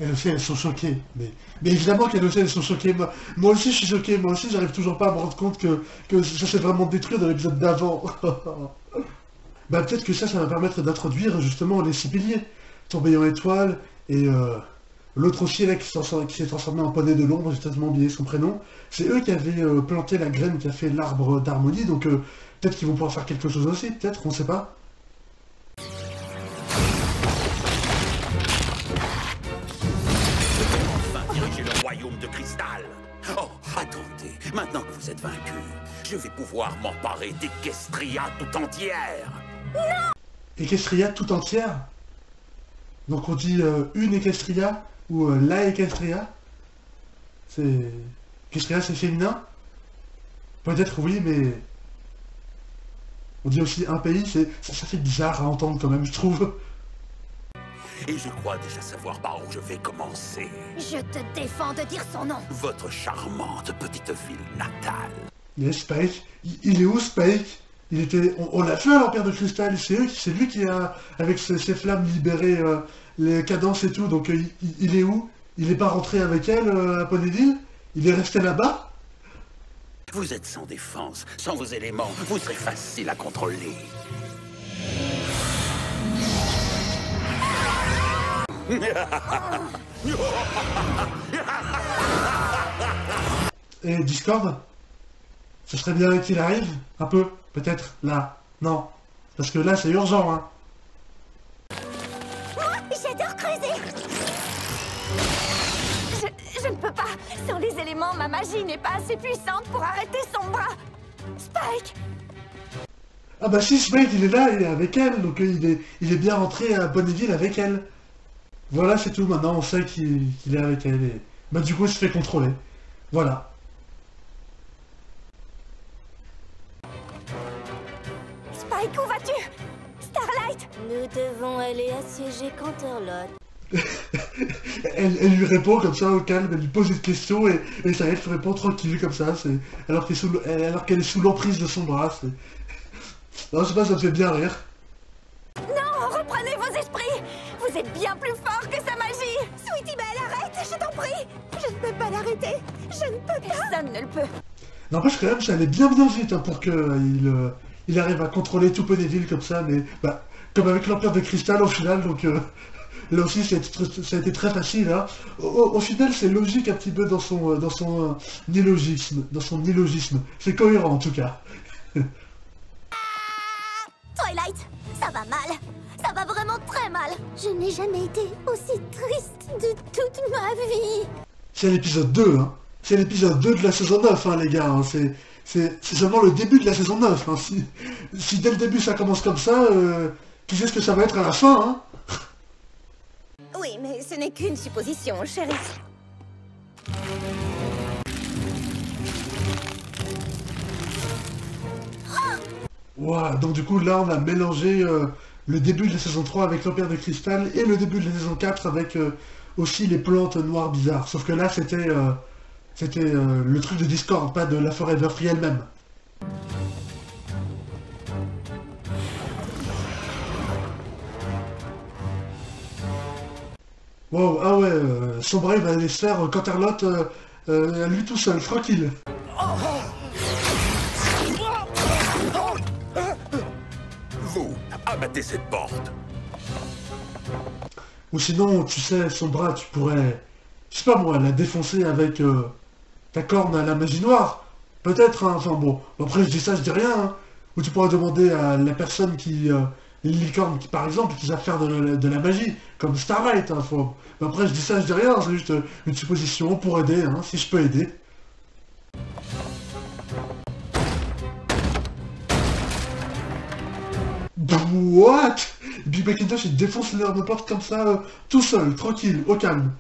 Elles aussi, elles sont choquées. Mais évidemment qu'elles aussi, elles sont choquées. Moi aussi, je suis choqué. Moi aussi, j'arrive toujours pas à me rendre compte que ça s'est vraiment détruit dans l'épisode d'avant. Bah peut-être que ça va permettre d'introduire justement les six piliers. Tourbillon étoile et l'autre aussi là qui s'est transformé en poney de l'ombre, j'ai totalement oublié son prénom. C'est eux qui avaient planté la graine qui a fait l'arbre d'harmonie, donc peut-être qu'ils vont pouvoir faire quelque chose aussi, peut-être, on sait pas. Enfin diriger le royaume de cristal. Oh, attendez, maintenant que vous êtes vaincu, je vais pouvoir m'emparer d'Equestria tout entière. Equestria tout entière. Donc on dit une Equestria ou la Equestria. C'est... Equestria c'est féminin. Peut-être oui, mais... On dit aussi un pays, ça fait bizarre à entendre quand même, je trouve. Et je crois déjà savoir par où je vais commencer. Je te défends de dire son nom. Votre charmante petite ville natale. Mais Spike, il est où Spike? Il était, on l'a fait à l'Empire de Cristal, c'est lui qui a, avec ses flammes, libéré les cadences et tout, donc il est où? Il est pas rentré avec elle à Ponyville? Il est resté là-bas? Vous êtes sans défense, sans vos éléments, vous serez facile à contrôler. Et Discord? Ce serait bien qu'il arrive? Un peu? Peut-être? Là? Non. Parce que là, c'est urgent, hein. Moi, j'adore creuser. Je ne peux pas. Sans les éléments, ma magie n'est pas assez puissante pour arrêter son bras. Spike! Ah bah si, Spike, il est là, il est avec elle, donc il est bien rentré à Ponyville avec elle. Voilà, c'est tout, maintenant on sait qu'il est avec elle, et... Bah du coup, il se fait contrôler. Voilà. Spike, où vas-tu? Starlight! Nous devons aller assiéger Canterlot. Elle lui répond comme ça au calme, elle lui pose une question et ça elle lui répond tranquille comme ça, alors qu'elle est sous l'emprise de son bras. Non, je sais pas, ça me fait bien rire. Non, reprenez vos esprits! Vous êtes bien plus fort que sa magie! Sweetie Belle, arrête, je t'en prie! Je ne peux pas l'arrêter! Je ne peux pas! Personne ne le peut! N'empêche quand même, ça allait bien vite hein, pour qu'il arrive à contrôler tout Ponyville comme ça, mais bah, comme avec l'Empire de Cristal au final, donc là aussi ça a été très facile. Hein. Au final, c'est logique un petit peu dans son illogisme, C'est cohérent en tout cas. Twilight, ça va mal! Ça va vraiment très mal! Je n'ai jamais été aussi triste de toute ma vie! C'est l'épisode 2, hein. C'est l'épisode 2 de la saison 9, hein, les gars. Hein. C'est seulement le début de la saison 9. Hein. Si dès le début ça commence comme ça, qui sait ce que ça va être à la fin, hein? Oui, mais ce n'est qu'une supposition, chérie. Ouah, donc du coup, là, on a mélangé le début de la saison 3 avec l'Empire de Cristal et le début de la saison 4 avec aussi les plantes noires bizarres. Sauf que là, c'était le truc de Discord, pas de la Forever Free elle-même. Wow, ah ouais, son bras, il va aller se faire Canterlot à lui tout seul, tranquille. Vous, abattez cette porte. Ou sinon, tu sais, son bras, tu pourrais, je sais pas moi, la défoncer avec ta corne à la magie noire. Peut-être, hein, enfin bon. Après, je dis ça, je dis rien. Hein. Ou tu pourrais demander à la personne qui, les licornes, qui, par exemple, qui savent faire de la magie, comme Starlight. Hein, faut... Mais après, je dis ça, je dis rien. C'est juste une supposition pour aider, hein, si je peux aider. What? Big Macintosh il défonce l'énorme porte comme ça, tout seul, tranquille, au calme.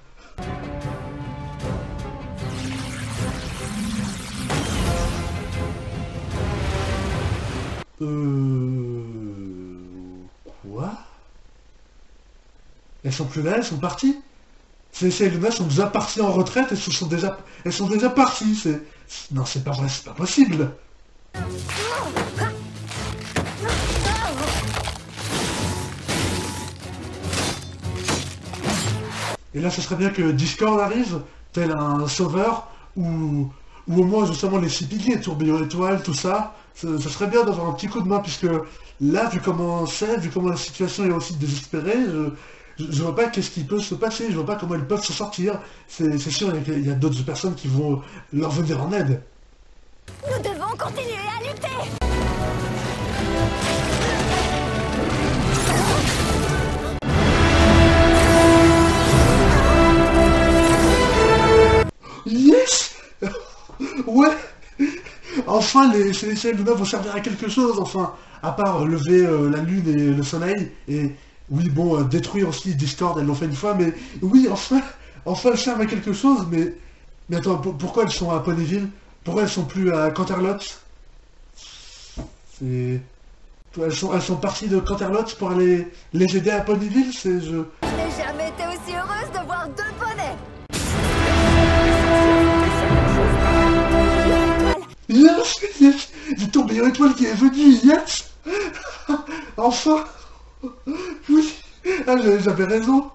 Quoi? Elles sont plus là, elles sont parties? Ces Luna sont déjà parties en retraite, elles sont déjà parties, Non, c'est pas vrai, c'est pas possible. Et là, ce serait bien que Discord arrive, tel un sauveur, ou au moins justement les 6 piliers, tourbillon étoile, tout ça. Ce serait bien d'avoir un petit coup de main, puisque là, vu comment c'est, vu comment la situation est aussi désespérée, je vois pas qu'est-ce qui peut se passer, je vois pas comment ils peuvent se sortir. C'est sûr, il y a d'autres personnes qui vont leur venir en aide. Nous devons continuer à lutter. Yes. Ouais. Enfin, les Célestials Luna vont servir à quelque chose, enfin, à part lever la lune et le soleil, et oui, bon, détruire aussi Discord, elles l'ont fait une fois, mais oui, enfin, elles servent à quelque chose, mais attends, pourquoi elles sont à Ponyville? Pourquoi elles sont plus à Canterlot? C'est... Elles sont parties de Canterlot pour aller les aider à Ponyville, Je n'ai jamais été aussi heureuse de voir 2 poneys. Yes, yes, j'ai tourbillon étoile qui est venu, yes. Enfin. Oui, ah, j'avais raison.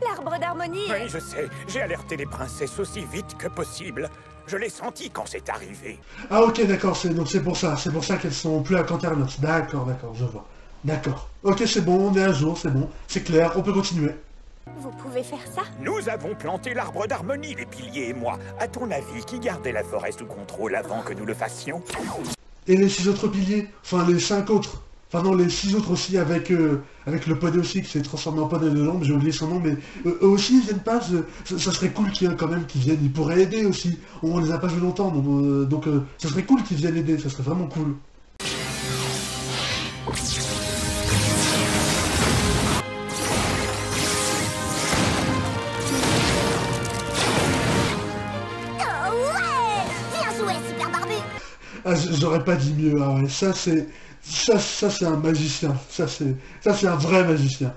L'arbre d'harmonie. Oui, je sais. J'ai alerté les princesses aussi vite que possible. Je l'ai senti quand c'est arrivé. Ah ok, d'accord, donc c'est pour ça qu'elles sont plus à Canterlot. D'accord, je vois. D'accord. Ok, c'est bon, on est à jour, c'est bon, c'est clair, on peut continuer. Vous pouvez faire ça? Nous avons planté l'arbre d'harmonie, les piliers et moi. À ton avis, qui gardait la forêt sous contrôle avant que nous le fassions? Et les 6 autres piliers, enfin les 5 autres, enfin non, les 6 autres aussi avec le poney aussi qui s'est transformé en poney de l'ombre, j'ai oublié son nom, mais eux aussi ils viennent pas, ça serait cool qu'il y ait quand même qu'ils viennent, ils pourraient aider aussi. On les a pas vus longtemps, donc ça serait cool qu'ils viennent aider, ça serait vraiment cool. Ah, j'aurais pas dit mieux, ah ouais, ça c'est un magicien, ça c'est un vrai magicien.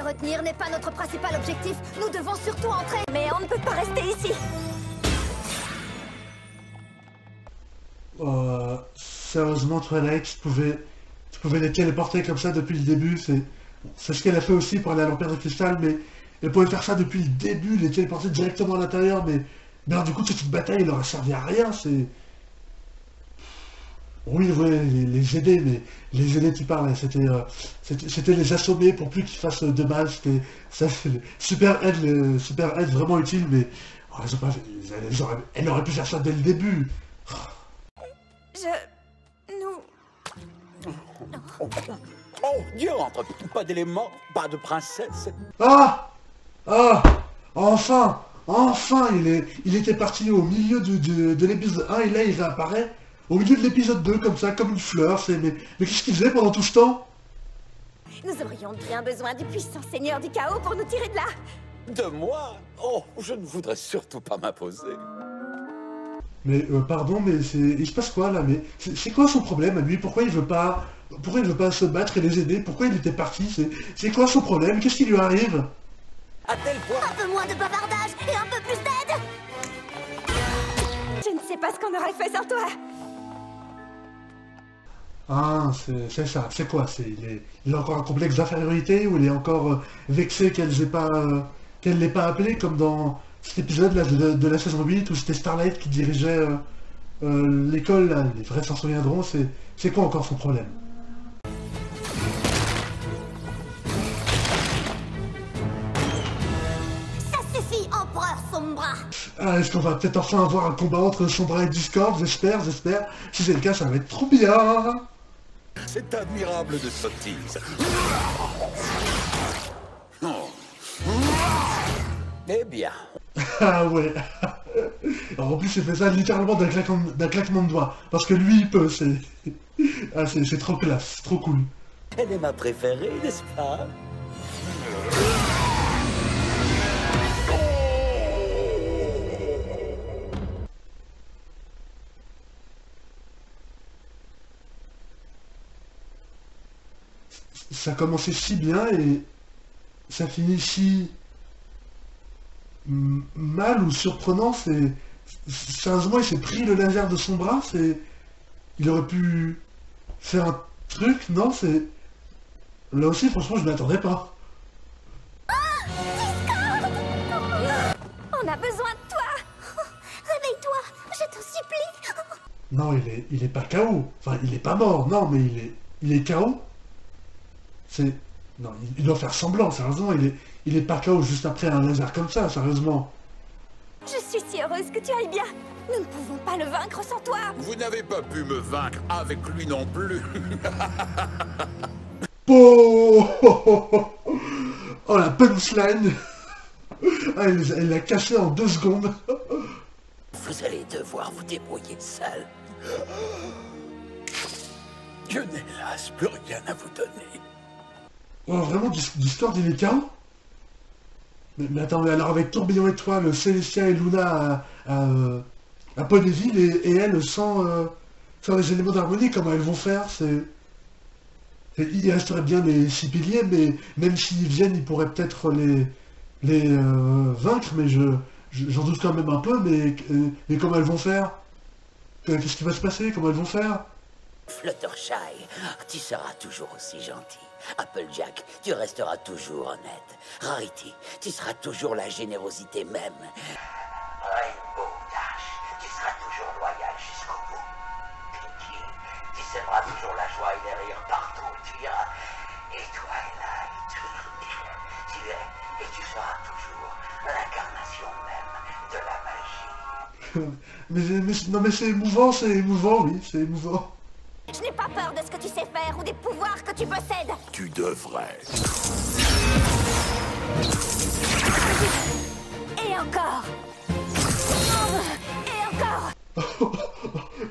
Retenir n'est pas notre principal objectif. Nous devons surtout entrer. Mais on ne peut pas rester ici. Sérieusement, Twilight, tu pouvais les téléporter comme ça depuis le début. C'est ce qu'elle a fait aussi pour aller à l'Empire de Cristal, mais elle pouvait faire ça depuis le début, les téléporter directement à l'intérieur, mais alors, du coup, cette bataille, elle aurait servi à rien, c'est... Oui, les aider, mais les aider, tu parles, c'était les assommer pour plus qu'ils fassent de mal, c'était super aide vraiment utile, mais oh, elle aurait pu faire ça dès le début. Oh, Dieu entre, pas d'éléments, pas de princesse. Ah! Enfin, il était parti au milieu de l'épisode 1 et là il réapparaît au milieu de l'épisode 2 comme ça, comme une fleur. Mais qu'est-ce qu'il faisait pendant tout ce temps? Nous aurions bien besoin du puissant seigneur du chaos pour nous tirer de là. De moi? Oh, je ne voudrais surtout pas m'imposer. Mais pardon, mais il se passe quoi là? Mais c'est quoi son problème à lui? Pourquoi il veut pas se battre et les aider? Pourquoi il était parti? C'est quoi son problème? Qu'est-ce qui lui arrive? À tel point... Un peu moins de bavardage et un peu plus d'aide. Je ne sais pas ce qu'on aurait fait sans toi. Ah, c'est ça. C'est quoi? Il a encore un complexe d'infériorité ou il est encore vexé qu'elle l'ait pas appelé comme dans cet épisode là de la saison 8 où c'était Starlight qui dirigeait l'école là. Les vrais s'en souviendront. C'est quoi encore son problème? Ça suffit, empereur Sombra. Ah, est-ce qu'on va peut-être enfin avoir un combat entre Sombra et Discord? J'espère. Si c'est le cas, ça va être trop bien. C'est admirable de sottise. Oh. Eh bien. Ah ouais. Alors, en plus, il fait ça littéralement d'un claquement de doigts. Parce que lui, il peut, c'est trop classe, trop cool. Elle est ma préférée, n'est-ce pas? ça a commencé si bien et ça finit si mal ou surprenant. Sérieusement, il s'est pris le laser de son bras, il aurait pu faire un truc, non, là aussi, franchement, je m'y attendais pas. On a besoin de toi. Réveille-toi, je t'en supplie. Non, il est pas KO. Enfin, il est pas mort, non, mais il est KO. Non, il doit faire semblant, sérieusement, il est pas KO juste après un laser comme ça, sérieusement. Je suis si heureuse que tu ailles bien. Nous ne pouvons pas le vaincre sans toi. Vous n'avez pas pu me vaincre avec lui non plus. Oh, oh la punchline. Ah, elle l'a cassé en 2 secondes. Vous allez devoir vous débrouiller seul. Je n'ai hélas plus rien à vous donner. Oh, vraiment, Discord, il est KO? Mais attends, mais alors avec Tourbillon Étoile, Célestia et Luna à Ponyville et elle sans les éléments d'harmonie, comment elles vont faire? Il resterait bien les 6 piliers, mais même s'ils viennent, ils pourraient peut-être les vaincre, mais j'en doute quand même un peu, mais comment elles vont faire? Qu'est-ce qui va se passer? Comment elles vont faire? Fluttershy, tu seras toujours aussi gentil. Applejack, tu resteras toujours honnête. Rarity, tu seras toujours la générosité même. Rainbow Dash, tu seras toujours loyal jusqu'au bout. Pinky, tu sèmeras toujours la joie et les rires partout où tu iras. Et Twilight, tu es et tu seras toujours l'incarnation même de la magie. Non mais c'est émouvant, oui, c'est émouvant. Je n'ai pas peur de ce que tu sais faire ou des pouvoirs que tu possèdes. Tu devrais. Et encore. Et encore.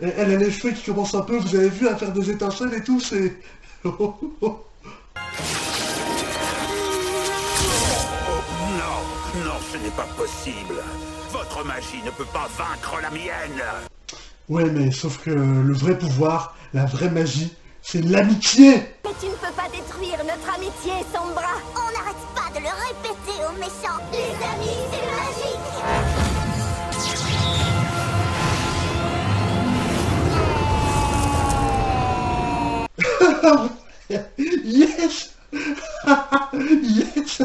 Elle a les cheveux qui commencent un peu, vous avez vu, à faire des étincelles et tout, c'est... Non, non, ce n'est pas possible. Votre magie ne peut pas vaincre la mienne. Ouais, mais sauf que le vrai pouvoir, la vraie magie, c'est l'amitié. Mais tu ne peux pas détruire notre amitié, Sombra. On n'arrête pas de le répéter aux méchants. Les amis, c'est magique. Yes. Yes.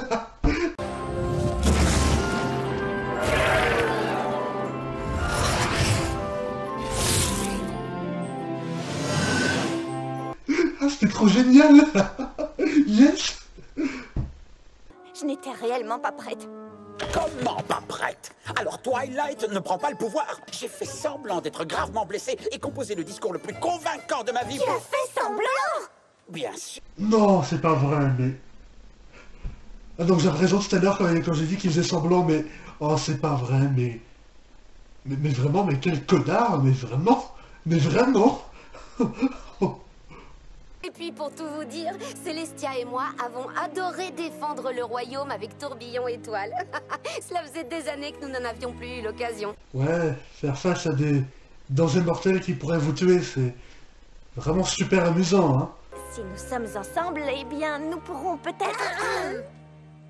Ah, c'était trop génial. Yes. Je n'étais réellement pas prête. Comment pas prête? Alors Twilight ne prend pas le pouvoir. J'ai fait semblant d'être gravement blessé et composé le discours le plus convaincant de ma vie. Tu as fait semblant? Bien sûr. Non, c'est pas vrai, mais... Ah, donc j'avais raison tout à l'heure quand j'ai dit qu'il faisait semblant, mais... Oh, c'est pas vrai, mais... Mais vraiment, mais quel connard, mais vraiment. Mais vraiment. Et puis pour tout vous dire, Célestia et moi avons adoré défendre le royaume avec Tourbillon Étoile. Cela faisait des années que nous n'en avions plus eu l'occasion. Ouais, faire face à des dangers mortels qui pourraient vous tuer, c'est vraiment super amusant, hein. Si nous sommes ensemble, eh bien, nous pourrons peut-être...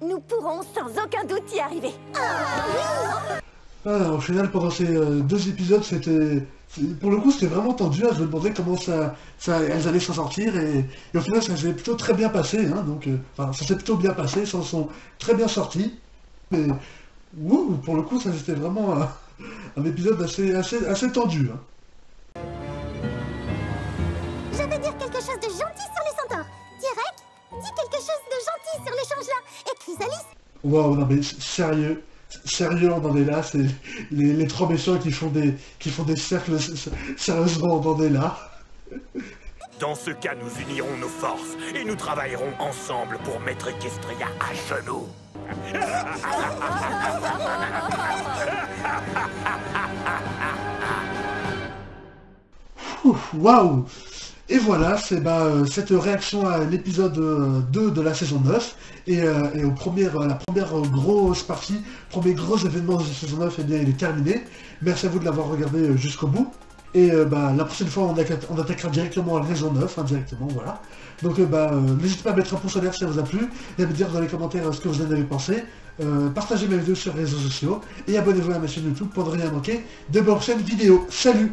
Nous pourrons sans aucun doute y arriver. Ah, au final, pendant ces 2 épisodes, pour le coup, c'était vraiment tendu. Je me demandais comment elles allaient s'en sortir. Et au final, ça s'est plutôt très bien passé. Hein, donc, enfin, ça s'est plutôt bien passé. Ils s'en sont très bien sortis. Mais, pour le coup, ça c'était vraiment un épisode assez tendu. Hein. Je vais dire quelque chose de gentil sur les centaures. Direct, dis quelque chose de gentil sur les changelins. Et Chrysalis. Waouh, non mais sérieux. Sérieux, on en est là, c'est les 3 méchants qui font des cercles, sérieusement, on en est là. Dans ce cas, nous unirons nos forces et nous travaillerons ensemble pour mettre Equestria à genoux. Waouh. Et voilà, c'est cette réaction à l'épisode 2 de la saison 9 et la première grosse partie, premier gros événement de la saison 9, eh bien il est terminé. Merci à vous de l'avoir regardé jusqu'au bout. Et la prochaine fois, on attaquera directement à Raison 9, directement, voilà. Donc n'hésitez pas à mettre un pouce en l'air si ça vous a plu, et à me dire dans les commentaires ce que vous en avez pensé. Partagez mes vidéos sur les réseaux sociaux, et abonnez-vous à ma chaîne YouTube pour ne rien manquer de mes prochaines vidéos. Salut!